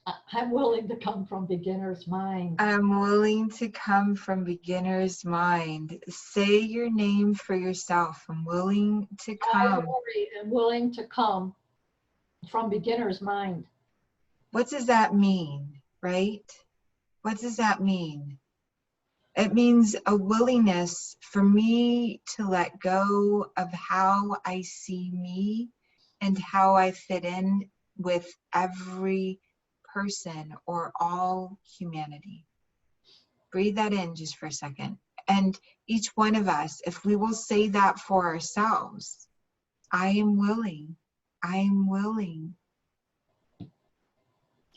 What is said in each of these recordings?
I'm willing to come from beginner's mind. I'm willing to come from beginner's mind. Say your name for yourself. I'm willing to I, come. Lori, am willing to come from beginner's mind. What does that mean, right? What does that mean? It means a willingness for me to let go of how I see me and how I fit in with every person or all humanity. Breathe that in just for a second. And each one of us, if we will say that for ourselves, I am willing. I am willing.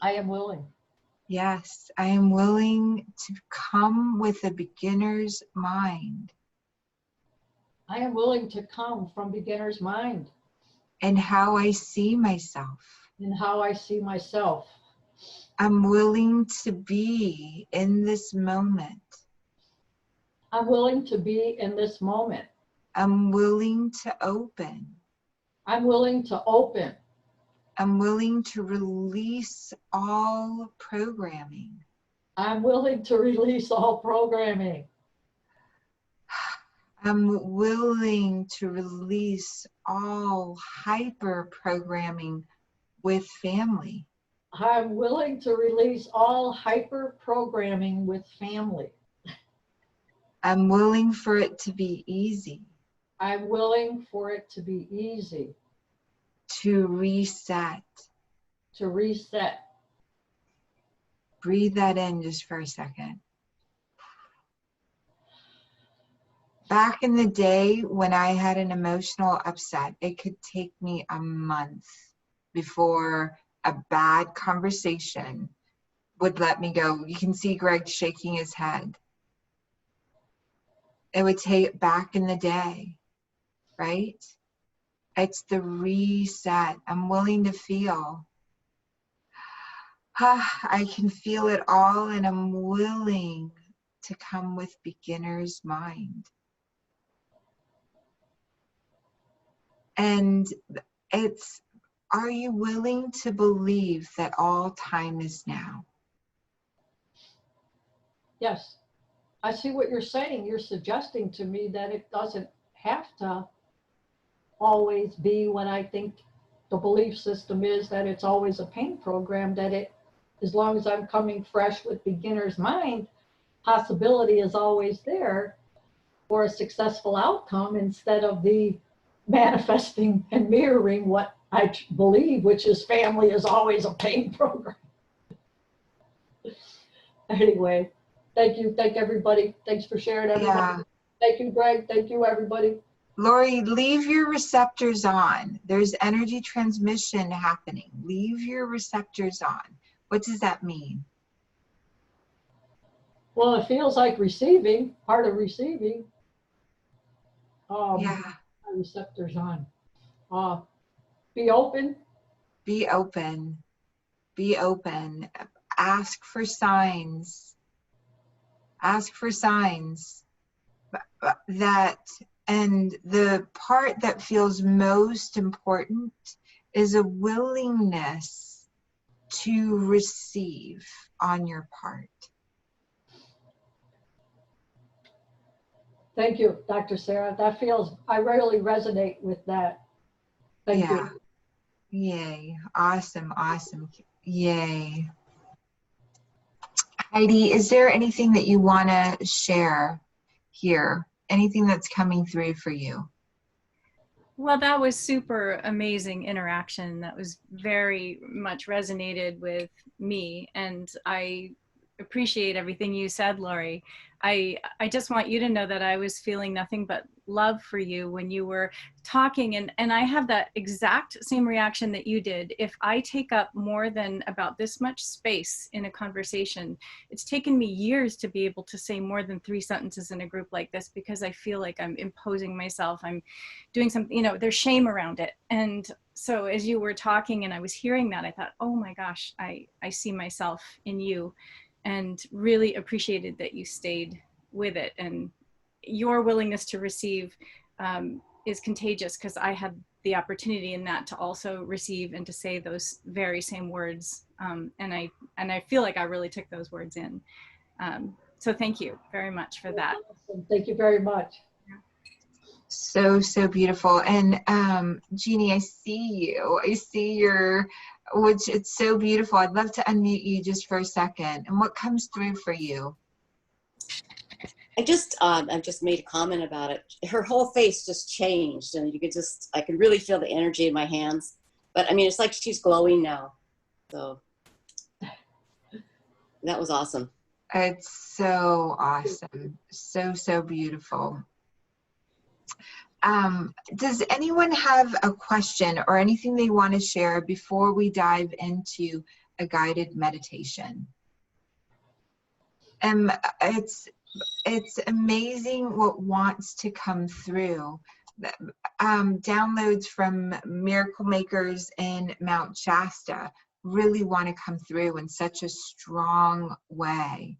I am willing. Yes, I am willing to come with a beginner's mind. I am willing to come from beginner's mind. And how I see myself. And how I see myself. I'm willing to be in this moment. I'm willing to be in this moment. I'm willing to open. I'm willing to open. I'm willing to release all programming. I'm willing to release all programming. I'm willing to release all hyper programming with family. I'm willing to release all hyper programming with family. I'm willing for it to be easy. I'm willing for it to be easy. To reset. To reset. Breathe that in just for a second. Back in the day when I had an emotional upset, it could take me a month before a bad conversation would let me go. You can see Greg shaking his head. It would take back in the day, right? It's the reset. I'm willing to feel. I can feel it all, and I'm willing to come with beginner's mind. And it's, are you willing to believe that all time is now? Yes. I see what you're saying. You're suggesting to me that it doesn't have to always be when I think the belief system is that it's always a pain program, that it, as long as I'm coming fresh with beginner's mind, possibility is always there for a successful outcome instead of the manifesting and mirroring what I believe, which is family is always a pain program. Anyway, thank you. Thank everybody. Thanks for sharing, everybody. Yeah. Thank you, Greg. Thank you, everybody. Lori, leave your receptors on. There's energy transmission happening. Leave your receptors on. What does that mean? Well, it feels like receiving, part of receiving. Yeah. Receptors on. Be open. Be open. Be open. Ask for signs. Ask for signs that, and the part that feels most important is a willingness to receive on your part. Thank you, Dr. Sarah. That feels, I really resonate with that. Thank you. Yay. Awesome. Awesome. Yay. Heidi, is there anything that you want to share here? Anything that's coming through for you? Well, that was super amazing interaction. That was very much resonated with me, and I appreciate everything you said, Lori. I just want you to know that I was feeling nothing but love for you when you were talking, and I have that exact same reaction that you did. If I take up more than about this much space in a conversation, it's taken me years to be able to say more than 3 sentences in a group like this, because I feel like I'm imposing myself, I'm doing something, you know, there's shame around it. And so as you were talking and I was hearing that, I thought, oh my gosh, I see myself in you, and really appreciated that you stayed with it. And your willingness to receive is contagious, because I had the opportunity in that to also receive and to say those very same words. And I feel like I really took those words in. So thank you very much for that. Awesome. Thank you very much. So, so beautiful. And Jeannie, I see you. I see your, which it's so beautiful. I'd love to unmute you just for a second. And what comes through for you? I just made a comment about it. Her whole face just changed, and you could just, I could really feel the energy in my hands. But I mean, it's like she's glowing now. So that was awesome. It's so awesome. So, so beautiful. Does anyone have a question or anything they want to share before we dive into a guided meditation? It's amazing what wants to come through. Downloads from miracle makers in Mount Shasta really want to come through in such a strong way.